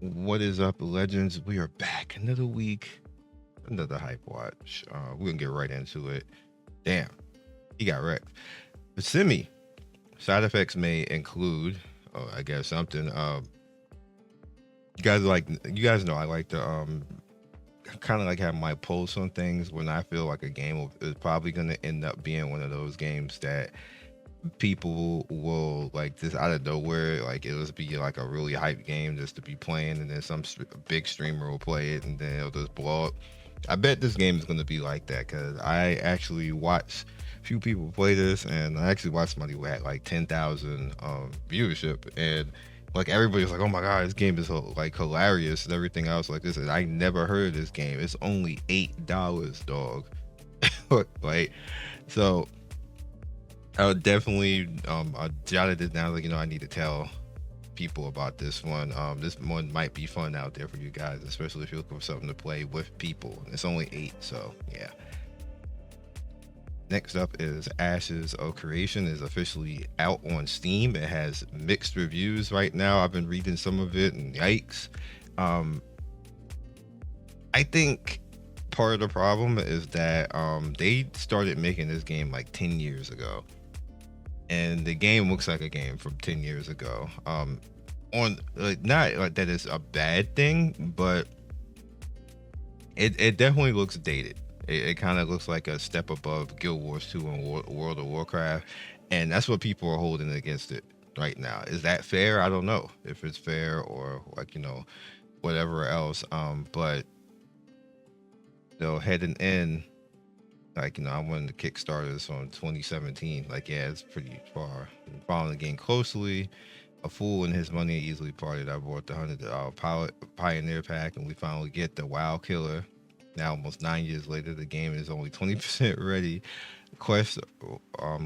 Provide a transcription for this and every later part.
What is up, legends? We are back another week, another hype watch. We're gonna get right into it. Damn, he got wrecked. But S.E.M.I, side effects may include, I guess something. You guys know I like to kind of like have my pulse on things when I feel like a game is probably gonna end up being one of those games that people will like just out of nowhere, like it'll just be like a really hype game just to be playing, and then big streamer will play it and then it'll just blow up. I bet this game is going to be like that because I actually watched a few people play this, and I actually watched somebody who had like 10,000 viewership, and like everybody was like, "Oh my god, this game is like hilarious and everything else like this." And I never heard of this game. It's only $8, dog. Like, so I would definitely I jotted it down, like, I need to tell people about this one. This one might be fun out there for you guys, especially if you're looking for something to play with people. It's only 8, so yeah. Next up is Ashes of Creation is officially out on Steam. It has mixed reviews right now. I've been reading some of it and yikes. I think part of the problem is that they started making this game like 10 years ago, and the game looks like a game from 10 years ago. On like, not like that is a bad thing, but it definitely looks dated. It kind of looks like a step above Guild Wars 2 and World of Warcraft, and that's what people are holding against it right now. Is that fair? I don't know if it's fair or like, whatever else. But heading in, like, I wanted to Kickstarter this on 2017. Like, yeah, it's pretty far. Following the game closely, a fool and his money easily parted. I bought the $100 Pioneer Pack, and we finally get the WoW Killer. Now, almost 9 years later, the game is only 20% ready. Quest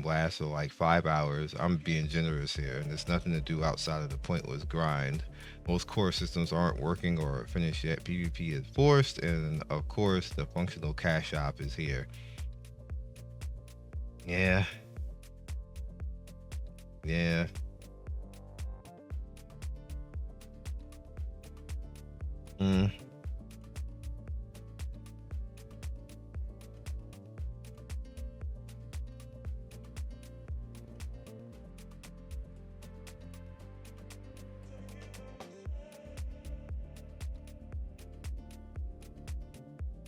lasts for like 5 hours. I'm being generous here, and there's nothing to do outside of the pointless grind. Most core systems aren't working or finished yet. PvP is forced, and of course, the functional cash shop is here. Yeah. Yeah. Mm.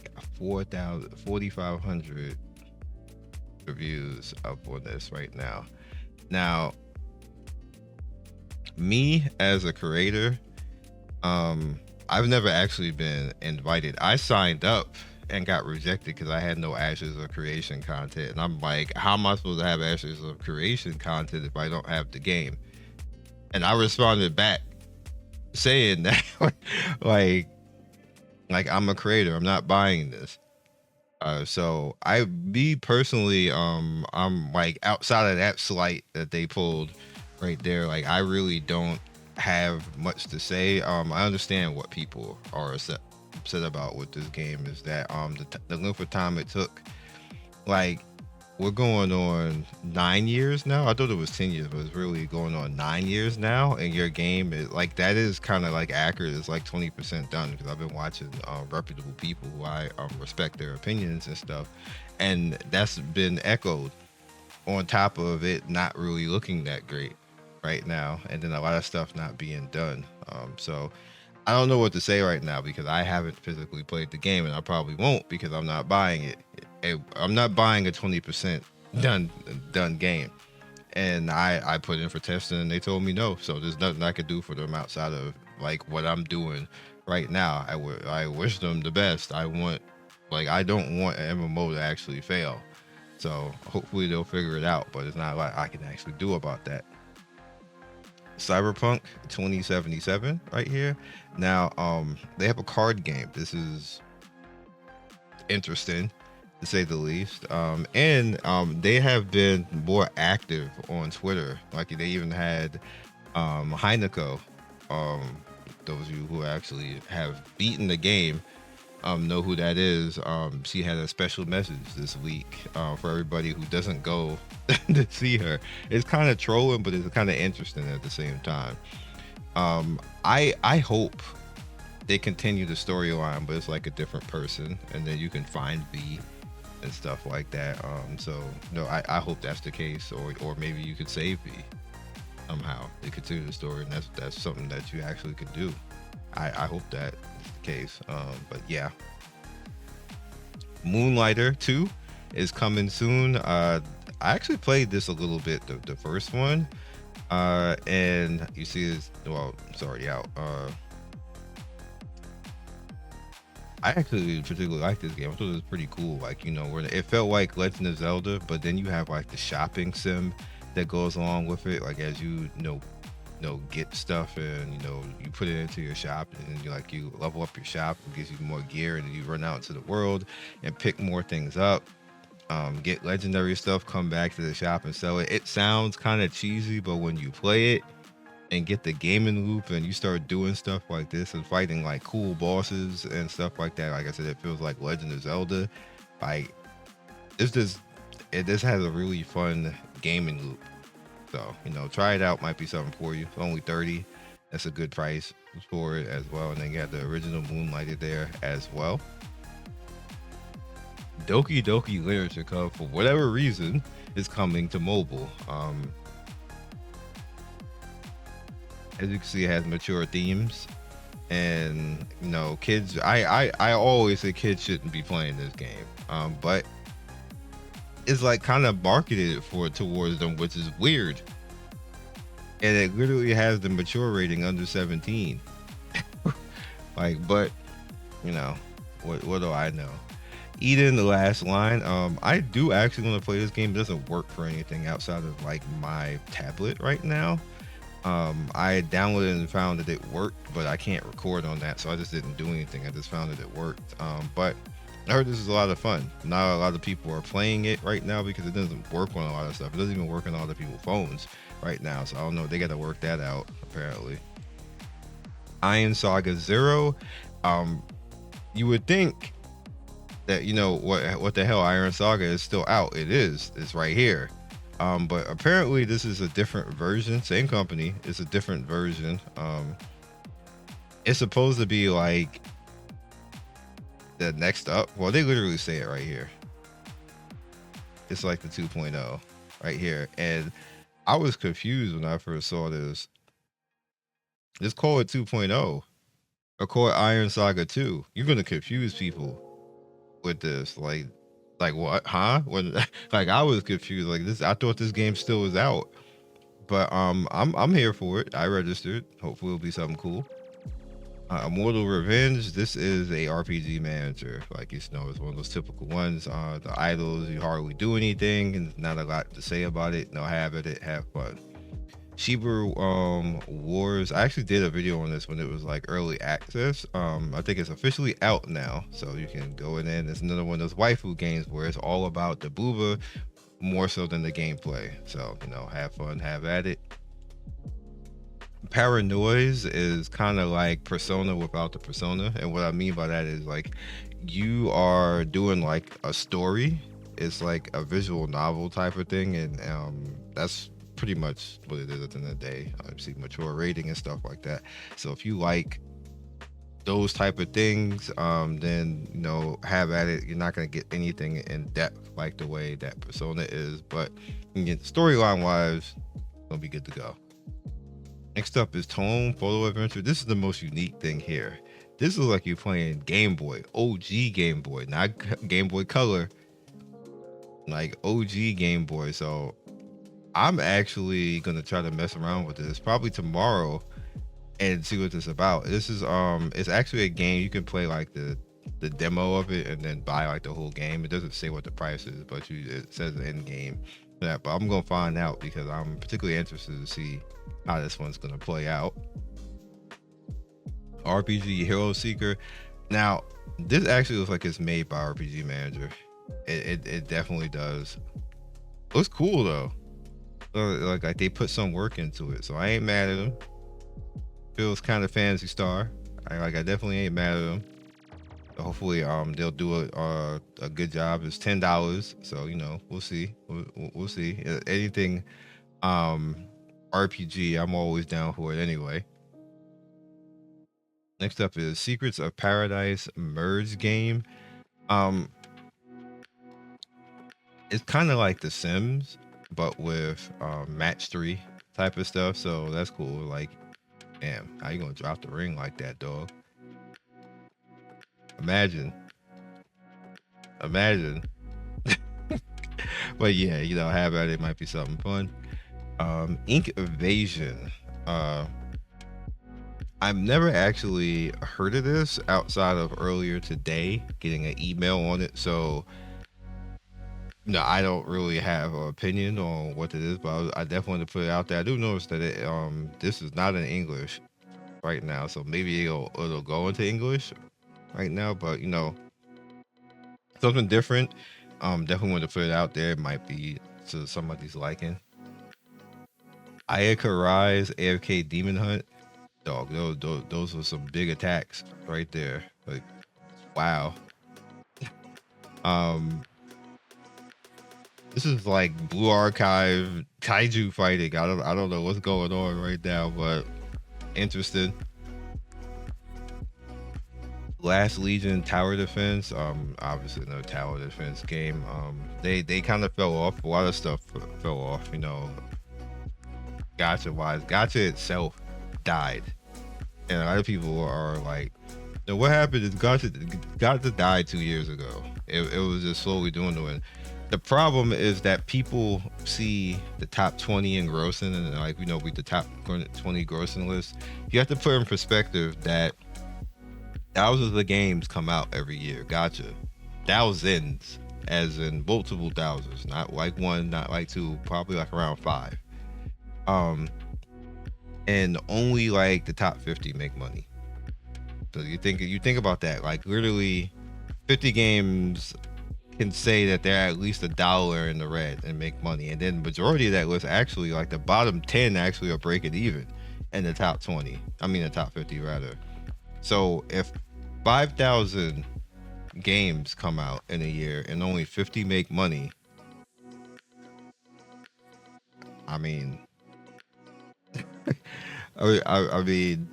Got 4,500 reviews up on this right now. Now, me as a creator, I've never actually been invited. I signed up and got rejected because I had no Ashes of Creation content, and I'm like, how am I supposed to have Ashes of Creation content if I don't have the game? And I responded back saying that like I'm a creator, I'm not buying this. So me personally, I'm like, outside of that slight that they pulled right there, like I really don't have much to say. I understand what people are upset about with this game is that the length of time it took. Like, we're going on 9 years now. I thought it was 10 years, but it's really going on 9 years now. And your game is like, that is kind of like accurate. It's like 20% done, because I've been watching reputable people who I respect their opinions and stuff. And that's been echoed on top of it not really looking that great right now. And then a lot of stuff not being done. So I don't know what to say right now because I haven't physically played the game, and I probably won't because I'm not buying it. I'm not buying a 20% done game, and I put in for testing and they told me no. So there's nothing I could do for them outside of like what I'm doing right now. I wish them the best. I don't want an MMO to actually fail. So hopefully they'll figure it out, but it's not a lot I can actually do about that. Cyberpunk 2077 right here. Now, they have a card game. This is interesting to say the least. And they have been more active on Twitter. Like, they even had Heineko. Those of you who actually have beaten the game know who that is. She had a special message this week for everybody who doesn't go to see her. It's kind of trolling, but it's kind of interesting at the same time. I hope they continue the storyline, but it's like a different person, and then you can find V and stuff like that. So no, I hope that's the case, or maybe you could save V somehow. They continue the story, and that's something that you actually could do. I hope that is the case. But yeah, Moonlighter 2 is coming soon. I actually played this a little bit, the first one, and you see this. Well, it's already out. I actually particularly like this game. I thought it was pretty cool. Like, you know, where it felt like Legend of Zelda, but then you have like the shopping sim that goes along with it. Like as get stuff, and you put it into your shop, and you level up your shop, it gives you more gear, and then you run out into the world and pick more things up. Get legendary stuff, come back to the shop and sell it. It sounds kind of cheesy, but when you play it and get the gaming loop and you start doing stuff like this and fighting like cool bosses and stuff like that, like I said, it feels like Legend of Zelda. Like it just has a really fun gaming loop. So try it out. Might be something for you. It's only 30. That's a good price for it as well. And then you have the original Moonlighter there as well. Doki Doki Literature Club, for whatever reason, is coming to mobile. As you can see, it has mature themes, and kids. I always say kids shouldn't be playing this game, but it's like kind of marketed towards them, which is weird. And it literally has the mature rating under 17. Like, but what do I know? E.D.E.N, the last line. I do actually want to play this game. It doesn't work for anything outside of like my tablet right now. I downloaded and found that it worked, but I can't record on that, so I just didn't do anything. I just found that it worked. But I heard this is a lot of fun. Not a lot of people are playing it right now because it doesn't work on a lot of stuff. It doesn't even work on a lot of people's phones right now, so I don't know. They got to work that out apparently. Iron Saga 0. You would think that what the hell, Iron Saga is still out. It is. It's right here. But apparently this is a different version. Same company. It's a different version. It's supposed to be like the next up. Well, they literally say it right here. It's like the 2.0 right here. And I was confused when I first saw this. Just call it 2.0 or call it Iron Saga 2. You're going to confuse people with this. Like what? Huh? When like I was confused. Like this, I thought this game still was out. But I'm here for it. I registered. Hopefully it'll be something cool. Immortal Revenge. This is a RPG manager. Like it's one of those typical ones. The idols, you hardly do anything, and not a lot to say about it. No, have at it, have fun. Shiba Wars. I actually did a video on this when it was like early access. I think it's officially out now, so you can go in. It's another one of those waifu games where it's all about the booba more so than the gameplay. So have fun, have at it. Paranoise is kind of like Persona without the persona, and what I mean by that is like you are doing like a story. It's like a visual novel type of thing, and that's pretty much what it is at the end of the day. Obviously mature rating and stuff like that. So if you like those type of things, then have at it. You're not going to get anything in depth like the way that Persona is, but storyline wise, it'll be good to go. Next up is Tone Photo Adventure. This is the most unique thing here. This is like you're playing Game Boy, OG Game Boy, not Game Boy Color, like OG Game Boy. So I'm actually gonna try to mess around with this probably tomorrow and see what this is about. This is it's actually a game you can play like the demo of it and then buy like the whole game. It doesn't say what the price is, but it says the end game. But I'm gonna find out because I'm particularly interested to see how this one's gonna play out. RPG Hero Seeker. Now this actually looks like it's made by RPG Manager. It definitely does. Looks cool though. Like they put some work into it, so I ain't mad at them. Feels kind of Fantasy Star. I definitely ain't mad at them. Hopefully they'll do a good job. It's $10, so we'll see. We'll see. Anything RPG, I'm always down for it anyway. Next up is Secrets of Paradise merge game. Um, it's kind of like The Sims, but with match 3 type of stuff. So that's cool. Like, damn, how you gonna drop the ring like that, dog? Imagine, imagine. But yeah, have at it, might be something fun. Ink Evasion. Uh, I've never actually heard of this outside of earlier today getting an email on it. So no, I don't really have an opinion on what it is, but I definitely want to put it out there. I do notice that this is not in English right now, so maybe it'll go into English right now, but something different. Definitely want to put it out there. It might be to somebody's liking. Ayaka Rise, AFK Demon Hunt. Dog, those were some big attacks right there. Like, wow. Um, this is like Blue Archive kaiju fighting. I don't know what's going on right now, but interested. Last Legion Tower Defense. Obviously no tower defense game. They kind of fell off. A lot of stuff fell off. Gacha wise, gacha itself died, and a lot of people are like, what happened is gacha died 2 years ago. It was just slowly dwindling. The problem is that people see the top 20 in grossing, and like we the top 20 grossing list. You have to put in perspective that thousands of games come out every year. Gotcha. Thousands, as in multiple thousands, not like one, not like two, probably like around 5. And only like the top 50 make money. So you think about that, like literally 50 games can say that they're at least $1 in the red and make money, and then majority of that list actually, like the bottom 10 actually are breaking even, and the top 20, I mean the top 50 rather. So if 5,000 games come out in a year and only 50 make money, I mean, I mean,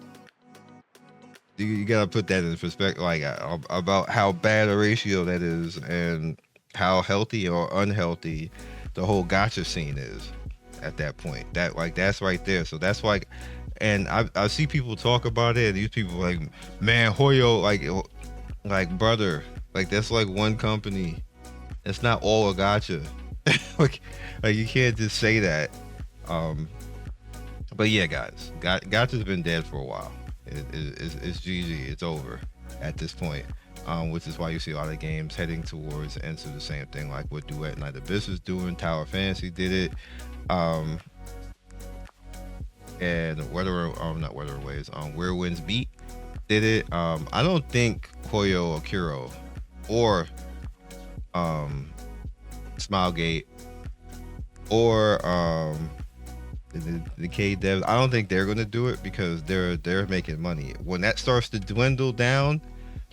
you gotta put that in perspective, like about how bad a ratio that is, and how healthy or unhealthy the whole gacha scene is at that point. That's right there. So that's like, and I see people talk about it. And these people like, man, Hoyo, like brother, like that's like one company. It's not all a gacha. like you can't just say that. But yeah, guys, gacha's been dead for a while. It's GG. It's over at this point. Which is why you see a lot of games heading towards into the same thing, like what Duet Night Abyss is doing. Tower Fantasy did it. And not Weather Waves. Where Winds Beat did it. I don't think Hoyo Akiro or Smilegate or the K devs, I don't think they're gonna do it because they're making money. When that starts to dwindle down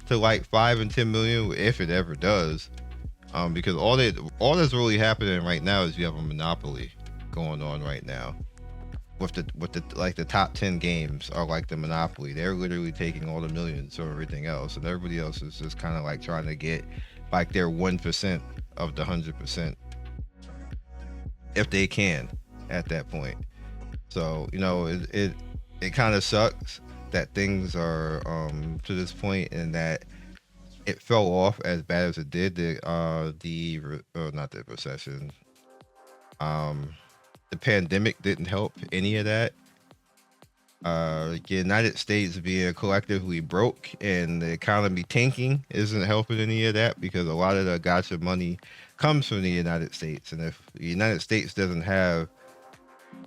to like 5 and 10 million, if it ever does, because all that's really happening right now is you have a monopoly going on right now. With the like the top 10 games are like the monopoly. They're literally taking all the millions or everything else, and everybody else is just kind of like trying to get like their 1% of the 100% if they can at that point. So it kind of sucks that things are to this point, and that it fell off as bad as it did. Not the recession, the pandemic didn't help any of that. The United States being collectively broke and the economy tanking isn't helping any of that, because a lot of the gacha money comes from the United States, and if the United States doesn't have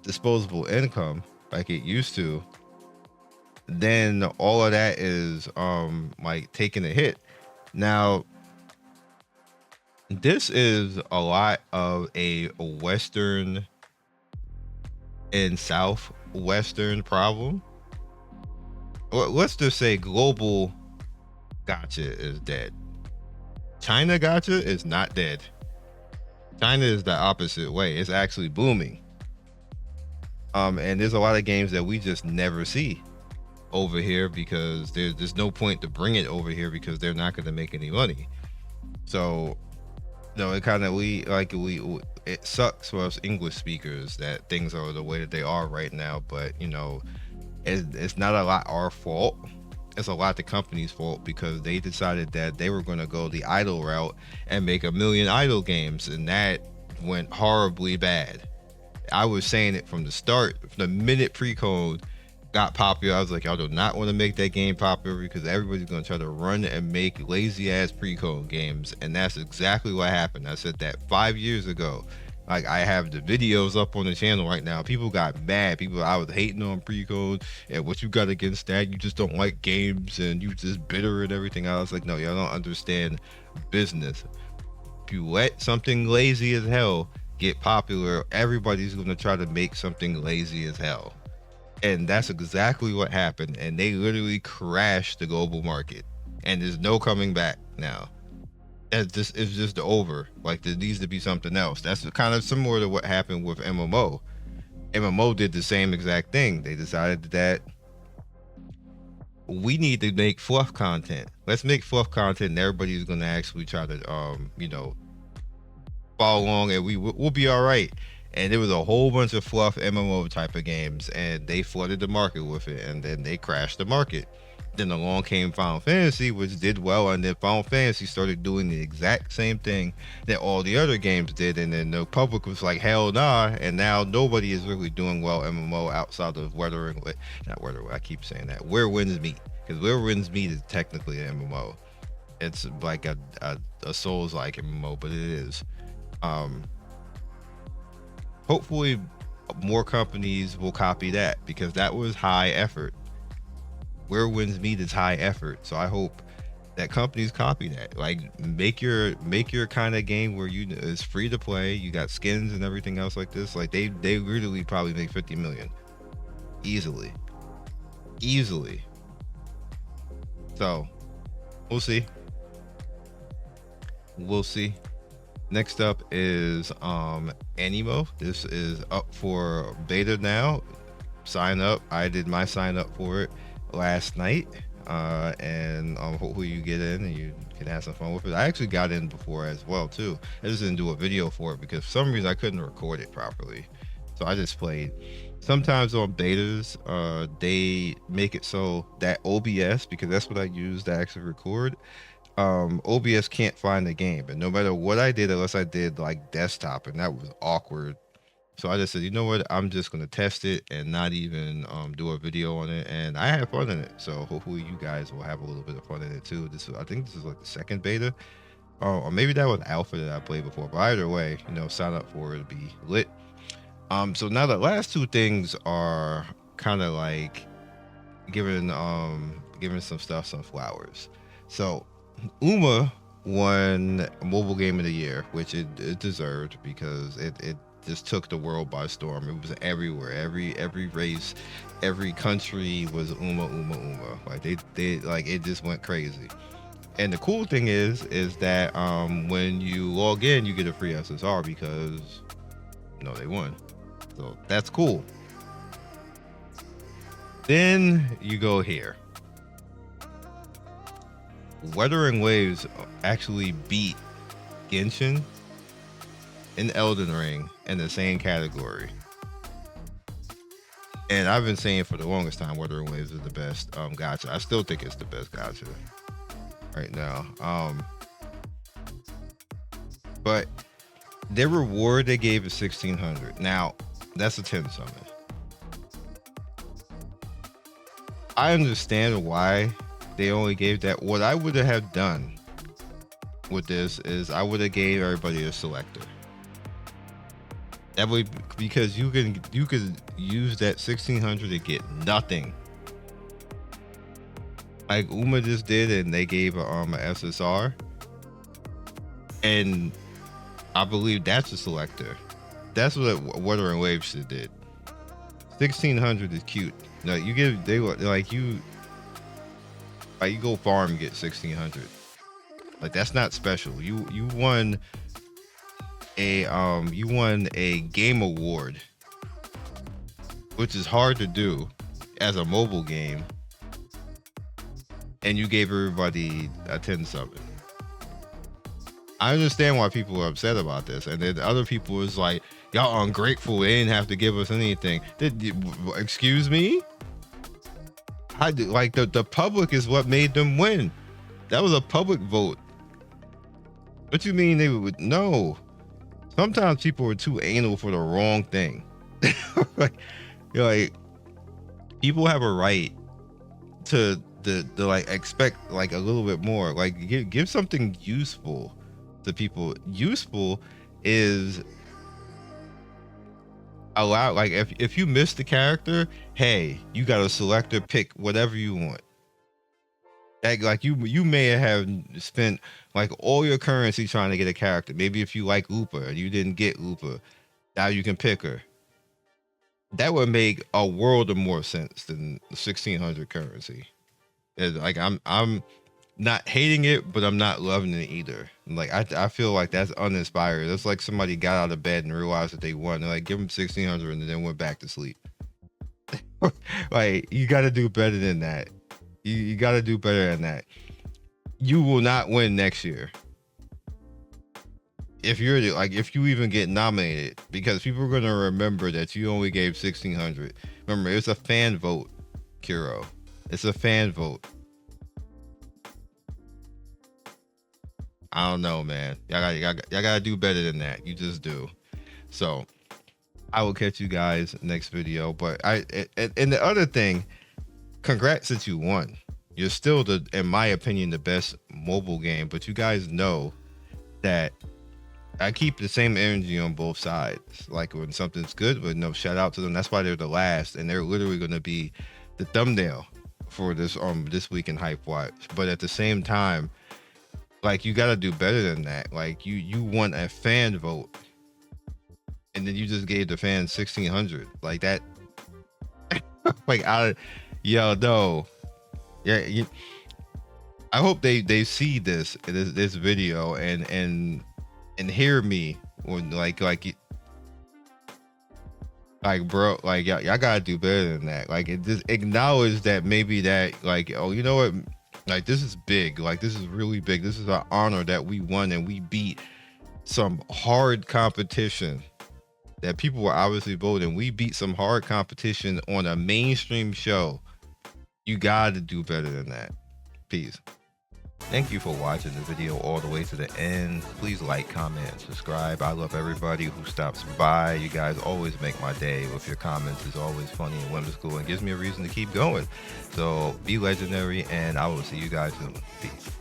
disposable income like it used to, then all of that is like taking a hit. Now, this is a lot of a Western and Southwestern problem. Let's just say global gacha is dead. China gacha is not dead. China is the opposite way. It's actually booming. And there's a lot of games that we just never see over here because there's no point to bring it over here because they're not going to make any money. So no, it kind of it sucks for us English speakers that things are the way that they are right now. But it's not a lot our fault. It's a lot the company's fault because they decided that they were going to go the idle route and make a million idle games, and that went horribly bad. I was saying it from the start. The minute pre-code got popular, I was like, y'all do not want to make that game popular because everybody's going to try to run and make lazy ass pre-code games, and that's exactly what happened. I said that 5 years ago. Like, I have the videos up on the channel right now. People got mad. I was hating on pre-code and what you got against that. You just don't like games and you just bitter and everything. I was like, no, y'all don't understand business. If you let something lazy as hell get popular, everybody's going to try to make something lazy as hell. And that's exactly what happened. And they literally crashed the global market. And there's no coming back now. It's just over. Like, there needs to be something else. That's kind of similar to what happened with MMO. MMO did the same exact thing. They decided that we need to make fluff content. Let's make fluff content, and everybody's going to actually try to follow along, and we'll be all right. And there was a whole bunch of fluff MMO type of games, and they flooded the market with it, and then they crashed the market. Then along came Final Fantasy, which did well, and then Final Fantasy started doing the exact same thing that all the other games did, and then the public was like, hell nah, and now nobody is really doing well MMO outside of I keep saying that, Where Winds Meet, because Where Winds Meet is technically an MMO. It's like a Souls-like MMO, but it is. Hopefully more companies will copy that, because that was high effort. Where Winds Meet is high effort, so I hope that companies copy that. Like, make your kind of game where it's free to play, you got skins and everything else like this. Like, they really probably make 50 million easily. So we'll see. Next up is Animo. This is up for beta now. Sign up. I did my sign up for it last night, and hopefully you get in and you can have some fun with it. I actually got in before as well too. I just didn't do a video for it because for some reason I couldn't record it properly, so I just played. Sometimes on betas they make it so that OBS, because that's what I use to actually record, OBS can't find the game, and no matter what I did, unless I did like desktop, and that was awkward. So I just said, you know what, I'm just going to test it and not even do a video on it. And I had fun in it. So hopefully you guys will have a little bit of fun in it too. I think this is like the second beta. Or maybe that was alpha that I played before. But either way, sign up for it to be lit. So now the last two things are kind of like giving some stuff some flowers. So Uma won Mobile Game of the Year, which it deserved, because it just took the world by storm. It was everywhere. Every race, every country was Uma. Like they like, it just went crazy. And the cool thing is that when you log in, you get a free SSR because they won. So that's cool. Then you go here. Wuthering Waves actually beat Genshin and Elden Ring in the same category. And I've been saying for the longest time Wuthering Waves is the best gacha. I still think it's the best gacha right now. But their reward they gave is 1,600. Now, that's a 10 summon. I understand why they only gave that. What I would have done with this is I would have gave everybody a selector. That way, because you could use that 1,600 to get nothing, like Uma just did, and they gave a SSR, and I believe that's a selector. That's what Wuthering Waves should did. 1,600 is cute. No, you go farm and get 1,600. Like, that's not special. You won a game award, which is hard to do as a mobile game, and you gave everybody a 10 something. I understand why people are upset about this, and then other people is like, y'all ungrateful, they didn't have to give us anything. Excuse me? Like the public is what made them win. That was a public vote. What you mean they would? No. Sometimes people are too anal for the wrong thing. like people have a right to like expect like a little bit more. Like give something useful to people. Useful is allow, like if you miss the character, hey, you got a selector, pick whatever you want. Like you may have spent like all your currency trying to get a character. Maybe if you like Upa and you didn't get Upa, now you can pick her. That would make a world of more sense than 1600 currency. Like I'm not hating it, but I'm not loving it either. Like I feel like that's uninspired. It's like somebody got out of bed and realized that they won. They're like, give them 1600 and then went back to sleep. Like you got to do better than that. You got to do better than that. You will not win next year. If you're like, if you even get nominated, because people are going to remember that you only gave 1600. Remember, it's a fan vote, Kiro. It's a fan vote. I don't know, man. Y'all gotta do better than that. You just do. So I will catch you guys next video. But and the other thing, congrats that you won. You're still in my opinion, the best mobile game. But you guys know that I keep the same energy on both sides. Like when something's good, but no, shout out to them. That's why they're the last, and they're literally going to be the thumbnail for this this week in HypeWatch. But at the same time, like you got to do better than that. Like you won a fan vote, and then you just gave the fans 1600 like that. Like no. Yeah, I hope they see this video and hear me when like bro, like y'all gotta do better than that. Like it just acknowledge that maybe that like, oh, you know what, like this is big, like this is really big, this is an honor that we won and we beat some hard competition that people were obviously voting. We beat some hard competition on a mainstream show. You gotta do better than that. Peace. Thank you for watching the video all the way to the end. Please like, comment, and subscribe. I love everybody who stops by. You guys always make my day with your comments. It's always funny and whimsical and gives me a reason to keep going. So be legendary, and I will see you guys soon. Peace.